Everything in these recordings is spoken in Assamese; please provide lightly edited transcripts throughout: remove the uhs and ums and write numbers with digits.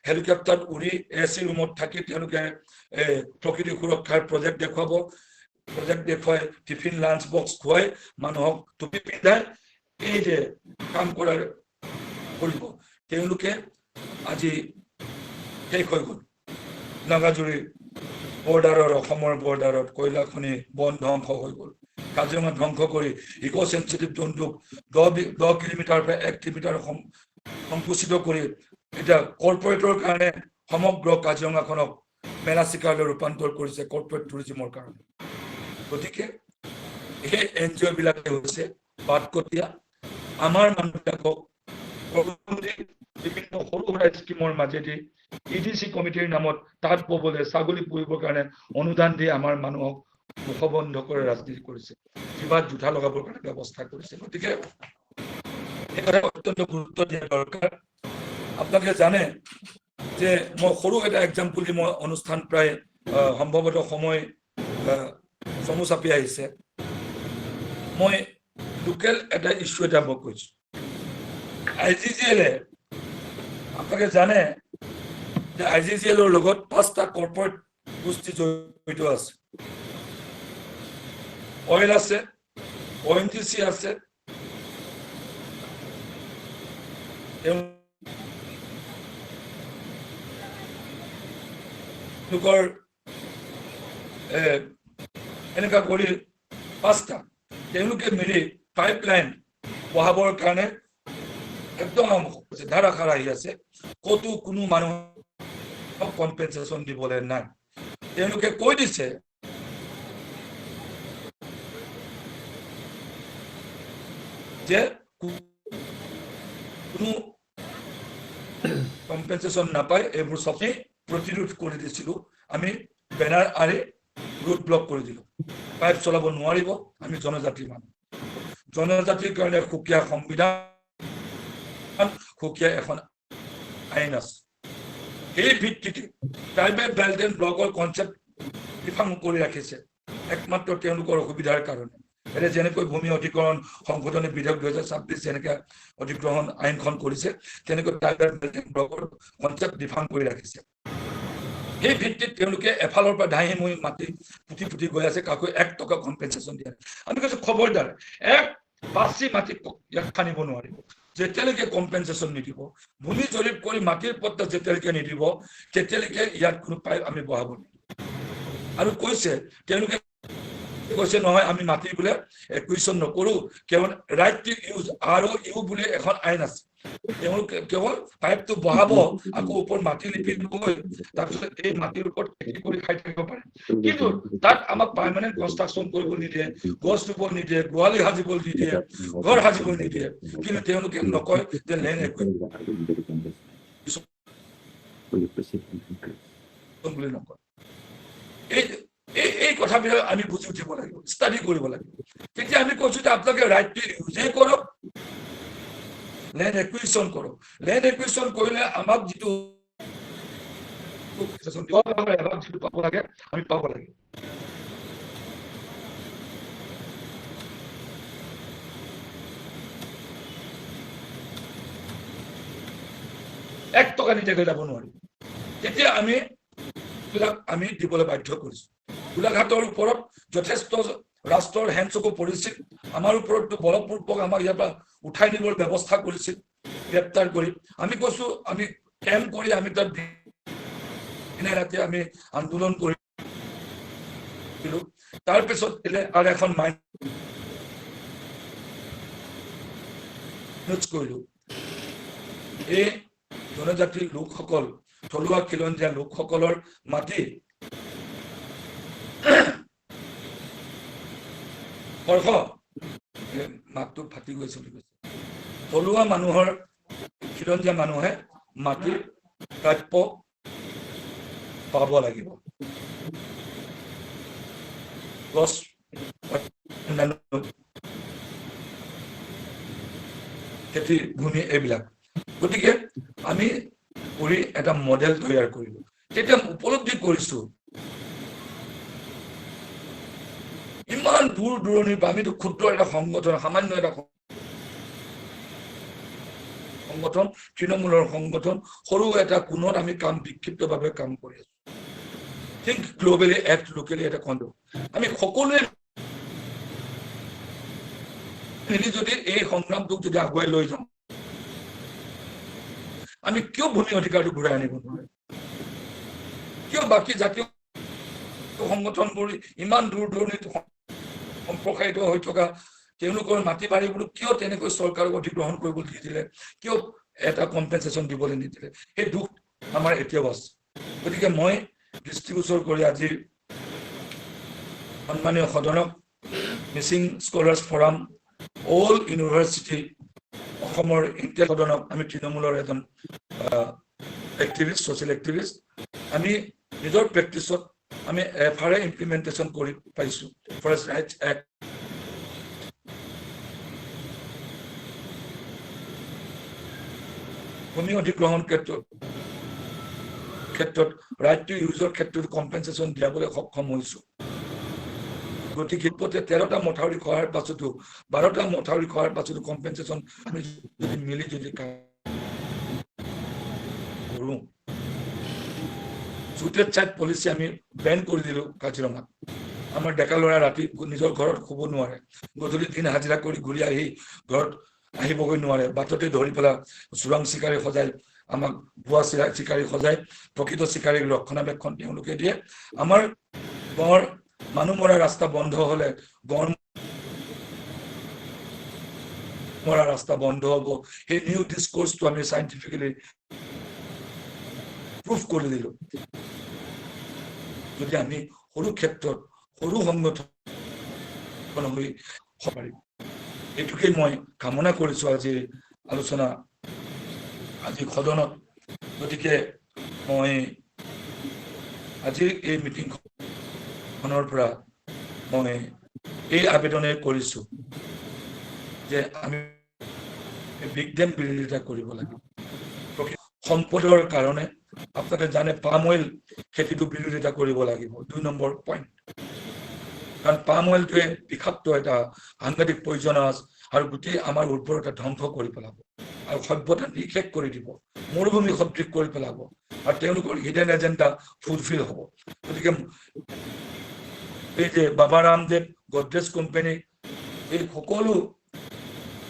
হেলিকপ্টাৰত উৰি AC ৰুমত থাকি তেওঁলোকে প্ৰকৃতি সুৰক্ষাৰ প্ৰজেক্ট দেখুৱাব প্ৰজেক্ট দেখুৱাই টিফিন লাঞ্চ বক্স খুৱাই মানুহক টুপি পিন্ধাই এই যে কাম কৰাৰ কৰিব তেওঁলোকে আজি শেষ হৈ গ'ল নাগাজুৰি বৰ্ডাৰৰ অসমৰ বৰ্ডাৰত কয়লা খনি বন ধ্বংস হৈ গ'ল কাজিৰঙা ধ্বংস কৰি ইকো সেন্সিটিভ জোনটোক 10 কিলোমিটাৰ পৰা 1 কিলোমিটাৰ সংকুচিত কৰি এটা কৰ্পৰেটৰ কাৰণে সমগ্ৰ কাজিৰঙাখনক মেলা চিকাৰলৈ ৰূপান্তৰ কৰিছে কৰ্পৰেট টুৰিজমৰ কাৰণে গতিকে এই NGO বিলাকে হৈছে বাটকটীয়া আমাৰ মানুহবিলাকক বিভিন্ন সৰু সুৰা স্কিমৰ মাজেদি EDC কমিটিৰ নামত তাত পবলৈ ছাগলী পুহিবৰ কাৰণে অনুদান দি আমাৰ মানুহক মুখবন্ধ কৰে ৰাজনীতি কৰিছে কিবা জোঠা লগাবৰ কাৰণে ব্যৱস্থা কৰিছে গতিকে এই কথা অত্যন্ত গুৰুত্ব দিয়া দৰকাৰ আপোনালোকে জানে যে মই সৰু এটা এক্সাম্পল দি মই অনুষ্ঠান প্ৰায় সম্ভৱতঃ সময় চমু চাপি আহিছে মই লোকেল এটা ইস্যু এটা মই কৈছোঁ IGGL আপোনালোকে জানে যে IGGL ৰ লগত 5টা কৰ্পৰেট গোষ্ঠী জড়িত আছে অইল আছে ONGC আছে লোকৰ এনেকুৱা কৰি 5টা তেওঁলোকে মিলি পাইপলাইন বহাবৰ কাৰণে একদম ধাৰাসাৰ আহি আছে কতো কোনো মানুহ কম্পেনচেশ্যন দিবলৈ নাই তেওঁলোকে কৈ দিছে যে কোনো কম্পেনচেশ্যন নাপায় এইবোৰ চবেই প্ৰতিৰোধ কৰি দিছিলোঁ আমি বেনাৰ আৰি ৰোড ব্লক কৰি দিলোঁ পাইপ চলাব নোৱাৰিব আমি জনজাতিৰ মানুহ জনজাতিৰ কাৰণে সুকীয়া সংবিধান সুকীয়া এখন আইন আছে এই ভিত্তিতে ট্ৰাইবেল বেল্ট এণ্ড ব্লকৰ কনচেপ্ট ডিফাইন কৰি ৰাখিছে একমাত্ৰ তেওঁলোকৰ অসুবিধাৰ কাৰণে এতিয়া যেনেকৈ ভূমি অধিগ্ৰহণ সংশোধনী বিধেয়ক 2026 যেনেকৈ অধিগ্ৰহণ আইনখন কৰিছে তেনেকৈ ট্ৰাইবেল বেল্ট এণ্ড ব্লকৰ কনচেপ্ট ডিফাইন কৰি ৰাখিছে এই ভিত্তিত তেওঁলোকে এফালৰ পৰা ধাহি মই মাটি পুতি গৈ আছে কাকো 1 টকা কম্পেনচেশ্যন দিয়া আমি কৈছোঁ খবৰদাৰ এক বাচি মাটি ইয়াত খানিব নোৱাৰিব যেতিয়ালৈকে কম্পেনচেশ্যন নিদিব ভূমি জৰীপ কৰি মাটিৰ পট্টা যেতিয়ালৈকে নিদিব তেতিয়ালৈকে ইয়াত কোনো পাইপ আমি বহাব নিদিব আৰু কৈছে তেওঁলোকে কৈছে নহয় আমি মাটি বোলে একুইশ্যন নকৰোঁ কেৱল ৰাইট টু ইউজ ROU বুলি এখন আইন আছে তেওঁলোকে কেৱল পাইপটো বহাব আকৌ ওপৰত মাটি লিপি লৈ তাৰপিছত এই মাটিৰ ওপৰত খেতি কৰি খাই থাকিব পাৰে কিন্তু তাত আমাক পাৰ্মানেণ্ট কনষ্ট্ৰাকশ্যন কৰিব নিদিয়ে গছ ৰুব নিদিয়ে গোহালি সাজিব নিদিয়ে ঘৰ সাজিব নিদিয়ে কিন্তু তেওঁলোকে নকয় যে লেণ্ড একুইশ্যন বুলি নকয় এই কথাবিলাক আমি বুজি উঠিব লাগিব ষ্টাডি কৰিব লাগিব তেতিয়া আমি কৈছোঁ যে আপোনালোকে ৰাইট টু ইউজেই কৰক লেণ্ড একুইশ্যন কৰক লেণ্ড একুইশ্যন কৰিলে আমাক যিটো পাব লাগে আমি পাব লাগে এক টকা নিদিয়াকৈ যাব নোৱাৰিম তেতিয়া আমি দিবলৈ বাধ্য কৰিছোঁ গোলাঘাটৰ ওপৰত যথেষ্ট ৰাষ্ট্ৰৰ হেণ্ডচকু পৰিছিল আমাৰ ওপৰতো বলপূৰ্বক আমাক ইয়াৰ পৰা উঠাই নিবৰ ব্যৱস্থা কৰিছিল গ্ৰেপ্তাৰ কৰি আমি কৈছোঁ আমি কেম্প কৰি আমি তাত দিনে ৰাতি আমি আন্দোলন কৰিলোঁ তাৰপিছত আৰু এখন কৰিলোঁ এই জনজাতিৰ লোকসকল থলুৱা খিলঞ্জীয়া লোকসকলৰ মাটি মাতটো ফাটি গৈছে বুলি কৈছে থলুৱা মানুহৰ খিলঞ্জীয়া মানুহে মাটিৰ প্ৰাপ্য পাব লাগিব গছ খেতি ভূমি এইবিলাক গতিকে আমি কৰি এটা মডেল তৈয়াৰ কৰিলোঁ তেতিয়া উপলব্ধি কৰিছোঁ ইমান দূৰ দূৰণিৰ পৰা আমিতো ক্ষুদ্ৰ এটা সংগঠন সামান্য এটা সংগঠন তৃণমূলৰ সংগঠন সৰু এটা কোণত আমি বিক্ষিপ্তভাৱে কাম কৰি আছো থিংক গ্লোবেলি এক্ট লোকেলি এটা কণ্ড আমি সকলোৱে মিলি যদি এই সংগ্ৰামটোক যদি আগুৱাই লৈ যাওঁ আমি কিয় ভূমি অধিকাৰটো ঘূৰাই আনিব নোৱাৰিম কিয় বাকী জাতীয় সংগঠনবোৰ ইমান দূৰ দূৰণিত সম্প্ৰসাৰিত হৈ থকা তেওঁলোকৰ মাটি বাৰীবোৰ কিয় তেনেকৈ চৰকাৰক অধিগ্ৰহণ কৰিবলৈ নিদিলে কিয় এটা কম্পেনচেশ্যন দিবলৈ নিদিলে সেই দুখ আমাৰ এতিয়াও আছে গতিকে মই দৃষ্টিগোচৰ কৰি আজি সন্মানীয় সদনক Mising scholars forum all university অসমৰ ইণ্টেল সদনক আমি তৃণমূলৰ এজন এক্টিভিষ্ট ছ'চিয়েল এক্টিভিষ্ট আমি নিজৰ প্ৰেক্টিছত আমি এফআৰএ ইমপ্লিমেণ্টেশ্যন কৰি পাইছোঁ ফৰেষ্ট ৰাইটছ এক্ট ভূমি অধিগ্ৰহণ ক্ষেত্ৰত ৰাইট টু ইউজৰ ক্ষেত্ৰত কম্পেনচেশ্যন দিয়াবলৈ সক্ষম হৈছোঁ গতিকে 13টা মথাউৰি খোৱাৰ পাছতো 12টা মথাউৰি খোৱাৰ পাছতো কম্পেনচেশ্যন আমি যদি মিলি যদি কৰোঁ চুটেড চাইড পলিচি আমি বেন কৰি দিলোঁ কাজিৰঙাত আমাৰ ডেকা ল'ৰা ৰাতি নিজৰ ঘৰত শুব নোৱাৰে গধূলি দিন হাজিৰা কৰি ঘূৰি আহি ঘৰত আহিবগৈ নোৱাৰে বাটতে ধৰি পেলাই চোৰাং চিকাৰী সজাই আমাক ভুৱা চিকাৰী সজাই প্ৰকৃত চিকাৰীক ৰক্ষণাবেক্ষণ তেওঁলোকে দিয়ে আমাৰ গাঁৱৰ মানুহ মৰা ৰাস্তা বন্ধ হলে গড় মৰা ৰাস্তা বন্ধ হ'ব সেই নিউ ডিসকোৰ্সটো আমি সাইন্টিফিক্যালি প্ৰুফ কৰি দিলোঁ যদি আমি সৰু ক্ষেত্ৰত সৰু সংগঠন হৈ পাৰিম এইটোকে মই কামনা কৰিছোঁ আজি আলোচনা আজি সদনত গতিকে মই আজিৰ এই মিটিংখনৰ পৰা মই এই আবেদনে কৰিছোঁ যে আমি বিগ ডেম বিৰোধিতা কৰিব লাগিব সম্পদৰ কাৰণে আপোনালোকে জানে পাম অইল খেতিটো বিৰোধিতা কৰিব লাগিব 2 নম্বৰ পইণ্ট কাৰণ পাম অইলটোৱে বিষাক্ত এটা সাংঘাতিক পয়জনাছ আৰু গোটেই আমাৰ উৰ্বৰতা ধ্বংস কৰি পেলাব আৰু সভ্যতা নিশেষ কৰি দিব মৰুভূমি সদৃশ কৰি পেলাব আৰু তেওঁলোকৰ হিডেন এজেণ্ডা ফুলফিল হ'ব গতিকে এই যে বাবা ৰামদেৱ গডৰেজ কোম্পানী এই সকলো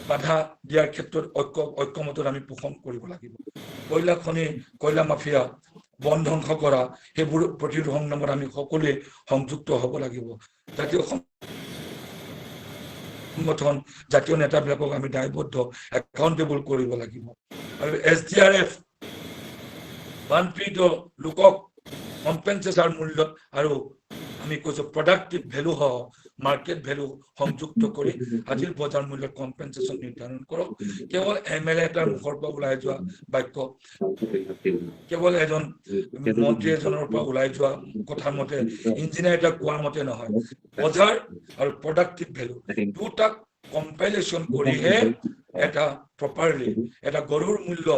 বাধা দিয়াৰ ক্ষেত্ৰত ঐক্যমতত আমি পোষণ কৰিব লাগিব কয়লা খনি কয়লা মাফিয়া বন ধ্বংস কৰা সেইবোৰ প্ৰতিৰোধ সংগ্ৰামত আমি সকলোৱে সংযুক্ত হ'ব লাগিব জাতীয় সংগঠন জাতীয় নেতাবিলাকক আমি দায়বদ্ধ একাউণ্টেবল কৰিব লাগিব আৰু SDRF বানপীড়িত লোকক কম্পেনচেশ্যন মূল্যত আৰু আমি কৈছোঁ প্ৰডাক্টিভ ভেলু সহ মাৰ্কেট ভেলু সংযুক্ত কৰি আজিৰ বজাৰ মূল্যত কম্পেনচেশ্যন নিৰ্ধাৰণ কৰক কেৱল MLA এটাৰ মুখৰ পৰা ওলাই যোৱা বাক্য কেৱল এজন মন্ত্ৰী এজনৰ পৰা ওলাই যোৱা কথাৰ মতে ইঞ্জিনিয়াৰ এটা কোৱাৰ মতে নহয় বজাৰ আৰু প্ৰডাক্টিভ ভেলু দুটাক কম্পাইলেশ্যন কৰিহে এটা প্ৰপাৰলি এটা গৰুৰ মূল্য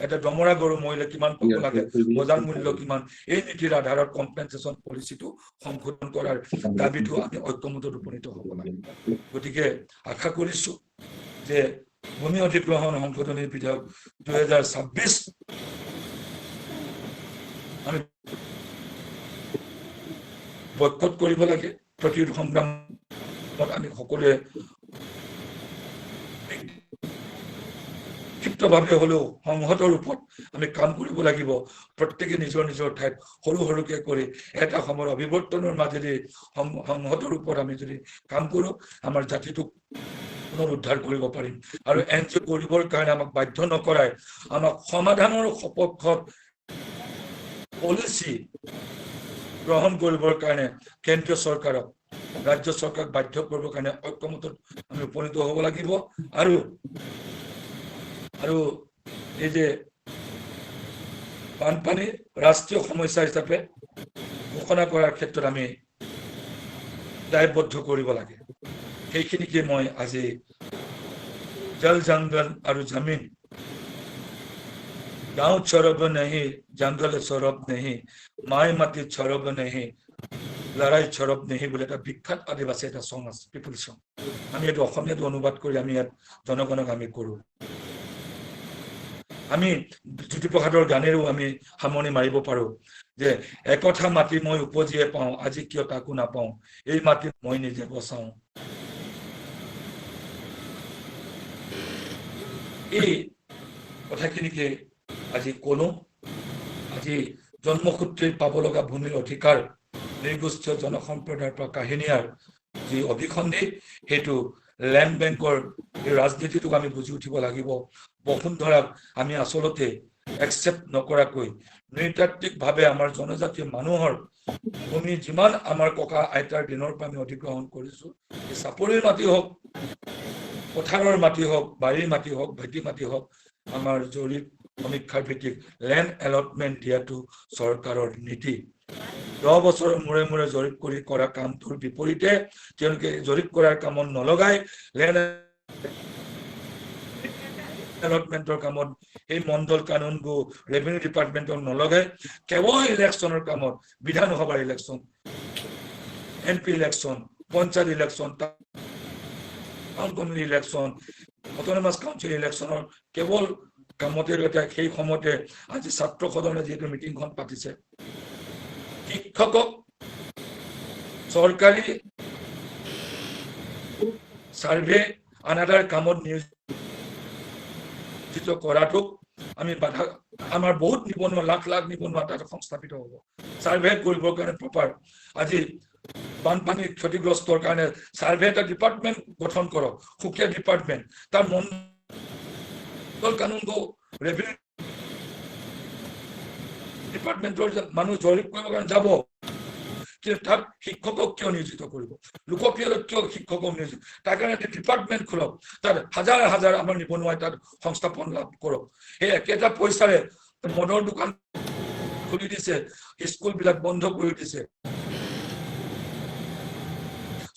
এটা দমৰা গৰু মহিলা কিমান পাব লাগে বজাৰ মূল্য কিমান এই নীতিৰ আধাৰত কম্পেনচেশ্যন পলিচিটো সংশোধন কৰাৰ দাবীটো আমি ঐক্যমতত উপনীত হ'ব লাগে গতিকে আশা কৰিছোঁ যে ভূমি অধিগ্ৰহণ সংশোধনী বিধেয়ক 2026 আমি বয়কট কৰিব লাগে প্ৰতিৰোধ সংগ্ৰামত আমি সকলোৱে ক্ষিপ্তভাৱে হ'লেও সংহতৰ ৰূপত আমি কাম কৰিব লাগিব প্ৰত্যেকে নিজৰ নিজৰ ঠাইত সৰু সৰুকে কৰি এটা সময়ৰ অভিৱৰ্তনৰ মাজেদি সংহতৰ ৰূপত আমি যদি কাম কৰোঁ আমাৰ জাতিটোক পুনৰুদ্ধাৰ কৰিব পাৰিম আৰু এনজয় কৰিবৰ কাৰণে আমাক বাধ্য নকৰাই আমাক সমাধানৰ সপক্ষত পলিচি গ্ৰহণ কৰিবৰ কাৰণে কেন্দ্ৰীয় চৰকাৰক ৰাজ্য চৰকাৰক বাধ্য কৰিবৰ কাৰণে ঐক্যমতত আমি উপনীত হ'ব লাগিব আৰু এই যে বানপানী ৰাষ্ট্ৰীয় সমস্যা হিচাপে ঘোষণা কৰাৰ ক্ষেত্ৰত আমি দায়বদ্ধ কৰিব লাগে সেইখিনিকে মই আজি জল জংগল আৰু জমিন গাঁও চৰব নেহি জংগল চৰব নেহি মাই মাটি চৰব নেহি লৰাই চৰব নেহি বুলি এটা বিখ্যাত আদিবাসী এটা চং আছে পিপুল চং আমি এইটো অসমীয়াত অনুবাদ কৰি আমি ইয়াত জনগণক আমি কৰোঁ আমি জ্যোতিপ্ৰসাদৰ গানেৰেও আমি সামৰণি মাৰিব পাৰো যে একথা মাটি মই উপজিয়ে পাওঁ আজি কিয় তাকো নাপাওঁ এই মাটি মই নিজে বচাওঁ এই কথাখিনিকে আজি কলো আজি জন্মসূত্ৰে পাব লগা ভূমিৰ অধিকাৰ নিৰ্গোষ্ঠীয় জনসম্প্ৰদায়ৰ পৰা কাহিনীয়াৰ যি অভিসন্ধি সেইটো ল্যান্ড বেংকৰ এই ৰাজনীতিটোক আমি বুজি উঠিব লাগিব বসুন্ধৰাক আমি আচলতে একচেপ্ট নকৰাকৈ নৃতাত্ত্বিকভাৱে আমাৰ জনজাতীয় মানুহৰ ভূমি যিমান আমাৰ ককা আইতাৰ দিনৰ পৰা আমি অধিগ্ৰহণ কৰিছো এই চাপৰিৰ মাটি হওক পথাৰৰ মাটি হওক বাৰীৰ মাটি হওক ভেটি মাটি হওক আমাৰ জৰীপ সমীক্ষাৰ ভিত্তিক ল্যান্ড এলটমেন্ট দিয়াটো চৰকাৰৰ নীতি 10 বছৰৰ মূৰে মূৰে জৰীপ কৰি কৰা কামটোৰ বিপৰীতে তেওঁলোকে জৰীপ কৰাৰ কামত নলগাই ল্যান্ড এলটমেন্টৰ কামত এই মণ্ডল কানুন গো ৰেভিনিউ ডিপাৰ্টমেন্টক নলগাই কেৱল ইলেকশ্যনৰ কামত বিধানসভাৰ election MP election panchayat election town committee election autonomous council ইলেকশ্যনৰ কেৱল কামতে সেই সময়তে আজি ছাত্ৰ সদনে যিহেতু মিটিংখন পাতিছে শিক্ষকক চৰকাৰী সাৰ্ভে আনাদাৰ কামত নিয়োজিত কৰাটো আমি বাধা আমাৰ বহুত নিবনুৱা লাখ লাখ নিবনুৱা তাত সংস্থাপিত হ'ব সাৰ্ভে কৰিবৰ কাৰণে প্ৰপাৰ আজি বানপানী ক্ষতিগ্ৰস্তৰ কাৰণে সাৰ্ভে এটা ডিপাৰ্টমেন্ট গঠন কৰক সুকীয়া ডিপাৰ্টমেন্ট তাৰ মণ্ডল কানুন গো ৰেভিনিউ ডিপাৰ্টমেন্টৰ মানুহ জৰীপ কৰিবৰ কাৰণে যাব কিন্তু তাত শিক্ষকক কিয় নিয়োজিত কৰিব লোকপ্ৰিয়ত কিয় শিক্ষকক নিয়োজিত তাৰ কাৰণে এটা ডিপাৰ্টমেন্ট খোলক তাত হাজাৰ হাজাৰ আমাৰ নিবনুৱাই তাত সংস্থাপন লাভ কৰক সেই একেটা পইচাৰে মদৰ দোকান খুলি দিছে স্কুলবিলাক বন্ধ কৰি দিছে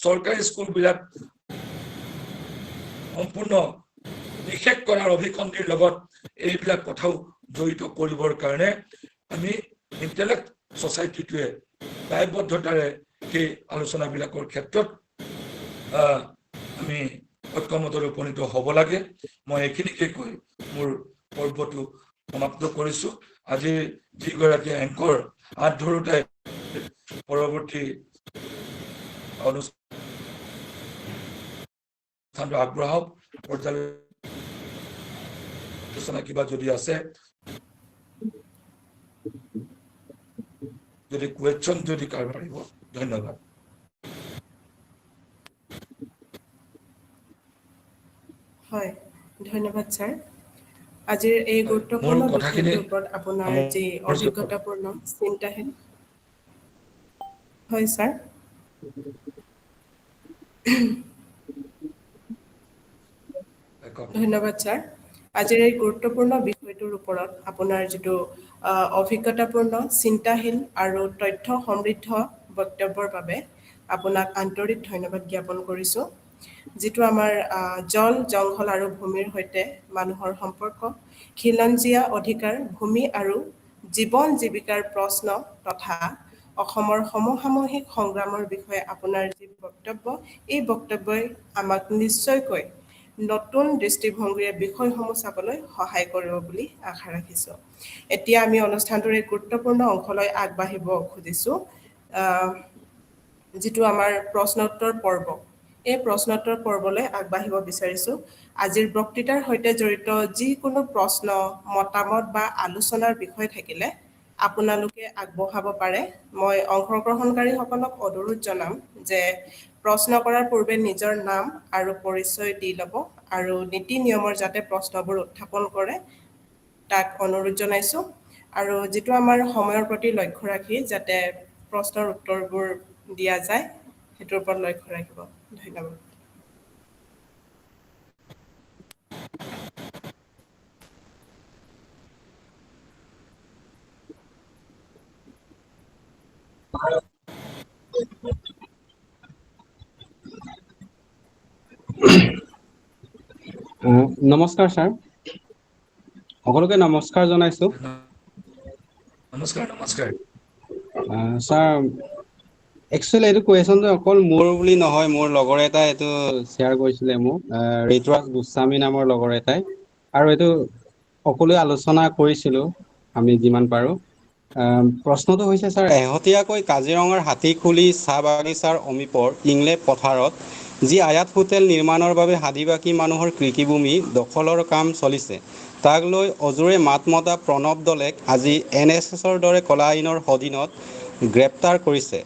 চৰকাৰী স্কুলবিলাক সম্পূৰ্ণ নিষেধ কৰাৰ অভিসন্ধিৰ লগত এইবিলাক কথাও জড়িত কৰিবৰ কাৰণে আমি ইণ্টেলেক্ট ছ'চাইটিটোৱে দায়বদ্ধতাৰে সেই আলোচনাবিলাকৰ ক্ষেত্ৰত আমি ঐক্যমতলৈ উপনীত হ'ব লাগে মই এইখিনিকে কৈ মোৰ পৰ্বটো সমাপ্ত কৰিছো আজি যিগৰাকী এংকৰ হাত ধৰোঁতে পৰৱৰ্তী অনুষ্ঠানটো আগবঢ়াওক পৰ্যালোচনা কিবা যদি আছে যদি কুৱেশ্যন যদি কাৰোবাৰ আহিব ধন্যবাদ হয় ধন্যবাদ স্যাৰ আজিৰ এই গুৰুত্বপূৰ্ণ বিষয়টোৰ ওপৰত আপোনাৰ যি অভিজ্ঞতাপূৰ্ণ চিন্তাহীন হয় স্যাৰ ধন্যবাদ স্যাৰ আজিৰ এই গুৰুত্বপূৰ্ণ বিষয়টোৰ ওপৰত আপোনাৰ যিটো অভিজ্ঞতাপূৰ্ণ চিন্তাহীন আৰু তথ্য সমৃদ্ধ বক্তব্যৰ বাবে আপোনাক আন্তৰিক ধন্যবাদ জ্ঞাপন কৰিছোঁ যিটো আমাৰ জল জংঘল আৰু ভূমিৰ সৈতে মানুহৰ সম্পৰ্ক খিলঞ্জীয়া অধিকাৰ ভূমি আৰু জীৱন জীৱিকাৰ প্ৰশ্ন তথা অসমৰ সমসাময়িক সংগ্ৰামৰ বিষয়ে আপোনাৰ যি বক্তব্য এই বক্তব্যই আমাক নিশ্চয়কৈ নতুন দৃষ্টিভংগীৰে বিষয়সমূহ চাবলৈ সহায় কৰিব বুলি আশা ৰাখিছোঁ এতিয়া আমি অনুষ্ঠানটোৰ এক গুৰুত্বপূৰ্ণ অংশলৈ আগবাঢ়িব খুজিছোঁ যিটো আমাৰ প্ৰশ্নোত্তৰ পৰ্ব এই প্ৰশ্নোত্তৰ পৰ্বলৈ আগবাঢ়িব বিচাৰিছোঁ আজিৰ বক্তৃতাৰ সৈতে জড়িত যিকোনো প্ৰশ্ন মতামত বা আলোচনাৰ বিষয় থাকিলে আপোনালোকে আগবঢ়াব পাৰে মই অংশগ্ৰহণকাৰীসকলক অনুৰোধ জনাম যে প্ৰশ্ন কৰাৰ পূৰ্বে নিজৰ নাম আৰু পৰিচয় দি ল'ব আৰু নীতি নিয়মৰ যাতে প্ৰশ্নবোৰ উত্থাপন কৰে তাক অনুৰোধ জনাইছোঁ আৰু যিটো আমাৰ সময়ৰ প্ৰতি লক্ষ্য ৰাখি যাতে প্ৰশ্নৰ উত্তৰবোৰ দিয়া যায় সেইটোৰ ওপৰত লক্ষ্য ৰাখিব ধন্যবাদ নমস্কাৰ ছাৰ সকলোকে নমস্কাৰ জনাইছো নমস্কাৰ নমস্কাৰ ছাৰ একচুৱেলি এইটো কুৱেশ্যনটো অকল মোৰ বুলি নহয় মোৰ লগৰ এটাই এইটো শ্বেয়াৰ কৰিছিলে মোক ঋতুৰাজ গোস্বামী নামৰ লগৰ এটাই আৰু এইটো সকলোৱে আলোচনা কৰিছিলোঁ আমি যিমান পাৰোঁ। প্ৰশ্নটো হৈছে ছাৰ, শেহতীয়াকৈ কাজিৰঙাৰ হাতীখুলি চাহ বাগিচাৰ সমীপৰ ইংলেপ পথাৰত যি আয়াত হোটেল নিৰ্মাণৰ বাবে আদিবাসী মানুহৰ কৃষিভূমি দখলৰ কাম চলিছে, তাক লৈ অজোৰে মাত মতা প্ৰণৱ দলেক আজি NSSৰ দৰে কলা আইনৰ অধীনত গ্ৰেপ্তাৰ কৰিছে।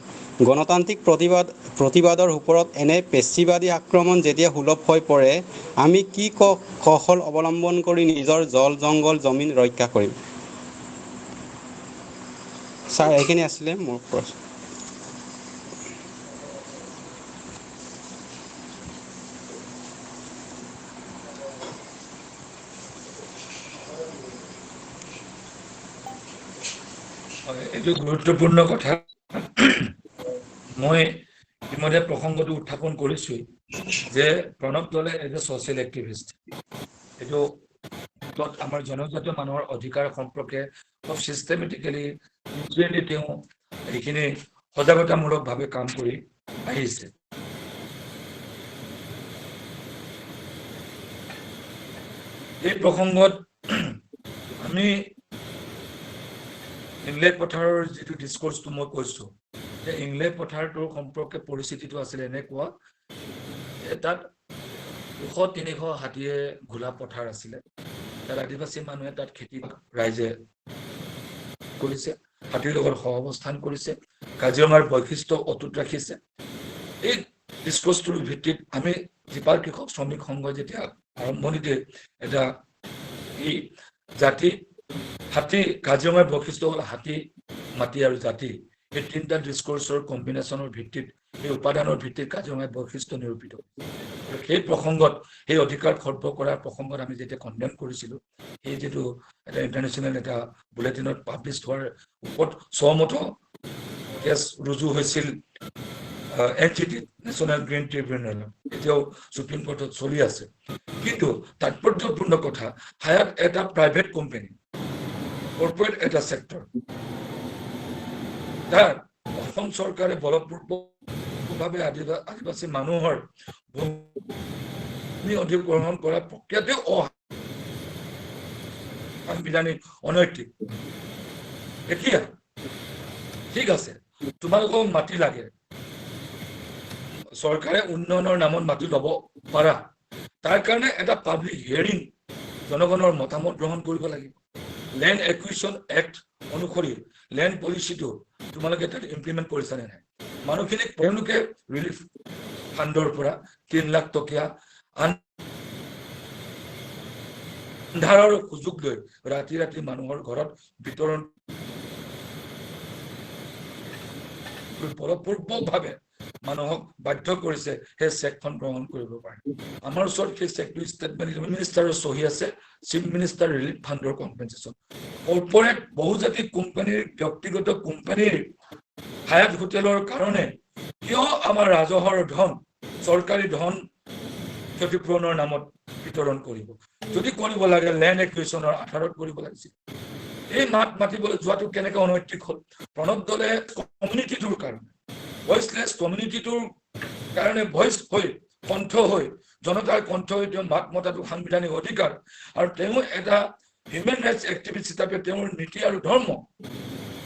গণতান্ত্ৰিক প্ৰতিবাদৰ ওপৰত এনে পেচিবাদী আক্ৰমণ যেতিয়া সুলভ হৈ পৰে, আমি কি কৌশল অৱলম্বন কৰি নিজৰ জল জংঘল জমিন ৰক্ষা কৰিম? ছাৰ, এইখিনি আছিলে মোৰ প্ৰশ্ন। এইটো গুৰুত্বপূৰ্ণ কথা। মই ইতিমধ্যে প্ৰসংগটো উত্থাপন কৰিছোঁ যে প্ৰণৱ দলে এজ এ ছ'চিয়েল এক্টিভিষ্ট, এইটো আমাৰ জনজাতীয় মানুহৰ অধিকাৰ সম্পৰ্কে খুব চিষ্টেমেটিকেলি তেওঁ এইখিনি সজাগতামূলকভাৱে কাম কৰি আহিছে। এই প্ৰসংগত আমি ইংলেপ পথাৰৰ যিটো ডিছকোৰ্চটো মই কৈছোঁ, যে ইংলেপ পথাৰটোৰ সম্পৰ্কে পৰিস্থিতিটো আছিলে এনেকুৱা যে তাত 200-300 হাতীয়ে ঘোলা পথাৰ আছিলে। তাত আদিবাসী মানুহে তাত খেতি ৰাইজে কৰিছে, হাতীৰ লগত সহাৱস্থান কৰিছে, কাজিৰঙাৰ বৈশিষ্ট্য অটুট ৰাখিছে। এই ডিছকোৰ্চটোৰ ভিত্তিত আমি জীপাল কৃষক শ্ৰমিক সংঘই যেতিয়া আৰম্ভণিতে এটা এই জাতি হাতী, কাজিৰঙাৰ বৈশিষ্ট্য হ'ল হাতী, মাটি আৰু জাতি, এই তিনিটা ডিছকোৰ্চৰ কম্বিনেশ্যনৰ ভিত্তিত, এই উপাদানৰ ভিত্তিত কাজিৰঙাৰ বৈশিষ্ট্য নিৰূপিত। সেই প্ৰসংগত, সেই অধিকাৰ খৰ্ব কৰাৰ প্ৰসংগত আমি যেতিয়া কণ্ডেম কৰিছিলোঁ, সেই যিটো এটা ইণ্টাৰনেশ্যনেল এটা বুলেটিনত পাব্লিছ হোৱাৰ ওপৰত স্বমত কেছ ৰুজু হৈছিল NGT, নেশ্যনেল গ্ৰীণ ট্ৰিবিউনেল, এতিয়াও সুপ্ৰিম কোৰ্টত চলি আছে। কিন্তু তাৎপৰ্যপূৰ্ণ কথা, হায়াত এটা প্ৰাইভেট কোম্পানী, কৰ্পৰেট এটা ছেক্টৰ, তাত অসম চৰকাৰে বলপূৰ্বকভাৱে আদিবাসী মানুহৰ ভূমি অধিগ্ৰহণ কৰা প্ৰক্ৰিয়াতে অসাংবিধানিক, অনৈতিক। এতিয়া ঠিক আছে, তোমালোকক মাটি লাগে, চৰকাৰে উন্নয়নৰ নামত মাটি ল'ব পাৰা, তাৰ কাৰণে এটা পাব্লিক হিয়াৰিং, জনগণৰ মতামত গ্ৰহণ কৰিব লাগিব। লেণ্ড একুইজিশ্যন এক্ট অনুসৰি লেণ্ড পলিচিটো তোমালোকে তাত ইমপ্লিমেণ্ট কৰিছা নে নাই? মানুহখিনিক তেওঁলোকে ৰিলিফ ফাণ্ডৰ পৰা 3 লাখ টকীয়া আন্ধাৰৰ সুযোগ লৈ ৰাতি ৰাতি মানুহৰ ঘৰত বিতৰণ বলপূৰ্বকভাৱে মানুহক বাধ্য কৰিছে সেই চেকখন গ্ৰহণ কৰিব পাৰে। আমাৰ ওচৰত সেই চেকটো ষ্টেটমেণ্ট মিনিষ্টাৰৰ চহী আছে, চিফ মিনিষ্টাৰ ৰিলিফ ফাণ্ডৰ কম্পেনচেশ্যন। কৰ্পৰেট বহুজাতিক কোম্পানীৰ, ব্যক্তিগত কোম্পানীৰ হায়াত হোটেলৰ কাৰণে কিয় আমাৰ ৰাজহৰ ধন, চৰকাৰী ধন ক্ষতিপূৰণৰ নামত বিতৰণ কৰিব? যদি কৰিব লাগে লেণ্ড একুইজিশ্যনৰ আধাৰত কৰিব লাগিছিল। এই মাত মাতিবলৈ যোৱাটো কেনেকৈ অনৈতিক হ'ল? প্ৰণৱ দলে কমিউনিটিটোৰ কাৰণে, ভইচলেছ কমিউনিটিটোৰ কাৰণে ভইচ হৈ, কণ্ঠ হৈ, জনতাৰ কণ্ঠ হৈ তেওঁ মাত মতাটো সাংবিধানিক অধিকাৰ। আৰু তেওঁ এটা হিউমেন ৰাইটছ এক্টিভিষ্ট হিচাপে তেওঁৰ নীতি আৰু ধৰ্ম,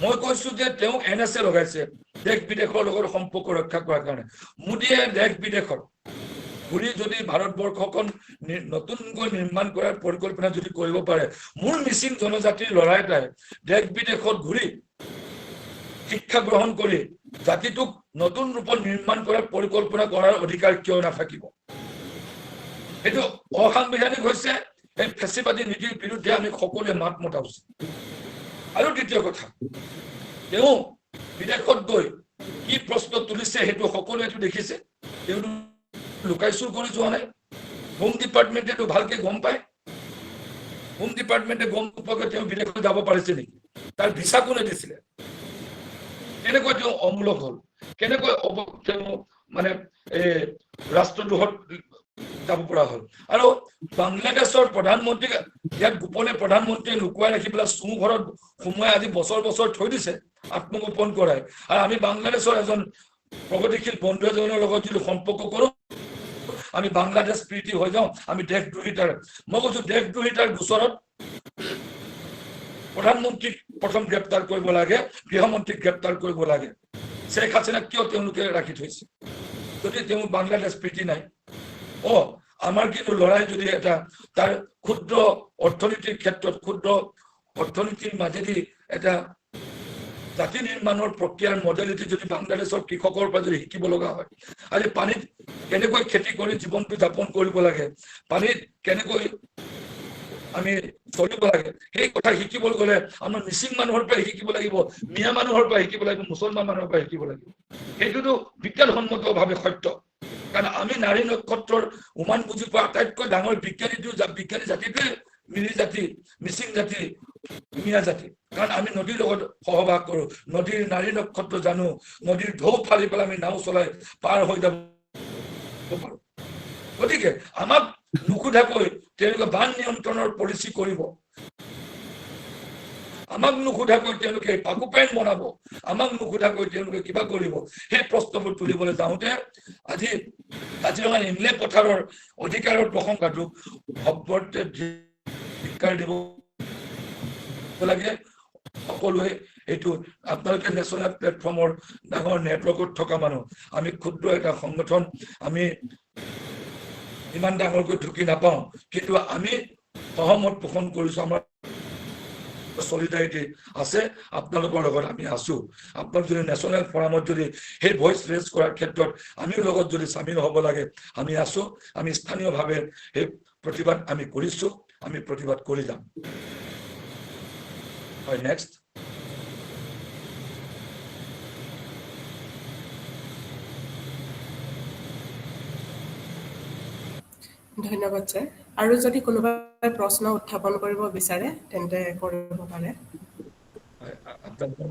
মই কৈছোঁ যে তেওঁ NSA লগাইছে দেশ বিদেশৰ লগত সম্পৰ্ক ৰক্ষা কৰাৰ কাৰণে। মোদীয়ে দেশ বিদেশত ঘূৰি যদি ভাৰতবৰ্ষখন নতুনকৈ নিৰ্মাণ কৰাৰ পৰিকল্পনা যদি কৰিব পাৰে, মোৰ মিচিং জনজাতিৰ ল'ৰা এটাই দেশ বিদেশত ঘূৰি শিক্ষা গ্ৰহণ কৰি জাতিটোক নতুন ৰূপত নিৰ্মাণ কৰাৰ পৰিকল্পনা কৰাৰ অধিকাৰ কিয় নাথাকিব? এইটো অসাংবিধানিক হৈছে। এই ফেচিবাদী নীতিৰ বিৰুদ্ধে আমি সকলোৱে মাত মতা উচিত। আৰু দ্বিতীয় কথা, তেওঁ বিদেশত গৈ কি প্ৰশ্ন তুলিছে সেইটো সকলোৱেতো দেখিছে। তেওঁ লুকাই চুৰ কৰি যোৱা নাই। হোম ডিপাৰ্টমেণ্টেটো ভালকে গম পায়। হোম ডিপাৰ্টমেণ্টে গম নোপোৱাকৈ তেওঁ বিদেশত যাব পাৰিছে নেকি? তাৰ ভিছা কোনে দিছিলে? কেনেকৈ তেওঁ অমূলক হ'ল? কেনেকৈ তেওঁ মানে ৰাষ্ট্ৰদ্ৰোহত যাব পৰা হ'ল? আৰু বাংলাদেশৰ প্ৰধানমন্ত্ৰীক ইয়াত গোপনে প্ৰধানমন্ত্ৰীয়ে লুকুৱাই ৰাখি পেলাই চুৰ ঘৰত সোমোৱাই আজি বছৰ বছৰ থৈ দিছে আত্মগোপন কৰাই। আৰু আমি বাংলাদেশৰ এজন প্ৰগতিশীল বন্ধু এজনৰ লগত যদি সম্পৰ্ক কৰোঁ, আমি বাংলাদেশ প্ৰীতি হৈ যাওঁ, আমি দেশদ্ৰোহিতাৰ। মই কৈছো দেশদ্ৰোহিতাৰ গোচৰত প্ৰধানমন্ত্ৰীক প্ৰথম গ্ৰেপ্তাৰ কৰিব লাগে, গৃহমন্ত্ৰীক গ্ৰেপ্তাৰ কৰিব লাগে। শ্বেখ হাছিনাক কিয় তেওঁলোকে ৰাখি থৈছে যদি তেওঁ বাংলাদেশ প্ৰীতি নাই? আমাৰ কিন্তু লৰাই যদি এটা তাৰ ক্ষুদ্ৰ অৰ্থনীতিৰ ক্ষেত্ৰত ক্ষুদ্ৰ অৰ্থনীতিৰ মাজেদি এটা জাতি নিৰ্মাণৰ প্ৰক্ৰিয়াৰ মডেলিটি যদি বাংলাদেশৰ কৃষকৰ পৰা যদি শিকিব লগা হয়, আজি পানীত কেনেকৈ খেতি কৰি জীৱনটো যাপন কৰিব লাগে, পানীত কেনেকৈ আমি চলিব লাগে, সেই কথা শিকিবলৈ গ'লে আমাৰ মিচিং মানুহৰ পৰা শিকিব লাগিব, মিয়া মানুহৰ পৰা শিকিব লাগিব, মুছলমান মানুহৰ পৰা শিকিব লাগিব। সেইটোতো বিজ্ঞানসন্মতভাৱে সত্য। কাৰণ আমি নাৰী নক্ষত্ৰৰ উমান বুজি পোৱা আটাইতকৈ ডাঙৰ বিজ্ঞানী জাতিটোৱে মিৰি জাতি, মিচিং জাতি, মিয়া জাতি। কাৰণ আমি নদীৰ লগত সহবাস কৰো, নদীৰ নাৰী নক্ষত্ৰ জানো, নদীৰ ঢৌ ফালি পেলাই আমি নাও চলাই পাৰ হৈ যাব পাৰো। গতিকে আমাক নুসুধাকৈ তেওঁলোকে বান নিয়ন্ত্ৰণৰ পলিচি কৰিব, আমাক নুসুধাকৈ তেওঁলোকে পাকুপেন বনাব, আমাক নুসুধাকৈ তেওঁলোকে কিবা কৰিব। সেই প্ৰশ্নবোৰ তুলিবলৈ যাওঁতে আজি কাজিৰঙা নিমলে পথাৰৰ অধিকাৰৰ প্ৰশংসাটো সৰ্বত্ৰে ধিক্কাৰ দিব লাগে। সকলোৱে এইটো আপোনালোকে নেশ্যনেল প্লেটফৰ্মৰ ডাঙৰ নেটৱৰ্কত থকা মানুহ, আমি ক্ষুদ্ৰ এটা সংগঠন, আমি ইমান ডাঙৰকৈ ঢুকি নাপাওঁ, কিন্তু আমি সহমত পোষণ কৰিছো, আমাৰ সলিডাৰিটি আছে, আপোনালোকৰ লগত আমি আছো। আপোনালোক যদি নেশ্যনেল ফৰামত যদি সেই ভইচ ৰেজ কৰাৰ ক্ষেত্ৰত আমিও লগত যদি চামিল হ'ব লাগে, আমি আছো। আমি স্থানীয়ভাৱে সেই প্ৰতিবাদ আমি কৰিছো, আমি প্ৰতিবাদ কৰি যাম। হয়, নেক্সট। ধন্যবাদ ছাৰ। আৰু যদি কোনোবাই প্ৰশ্ন উত্থাপন কৰিব বিচাৰে তেন্তে কৰিব পাৰে। হয়, আপোনালোকৰ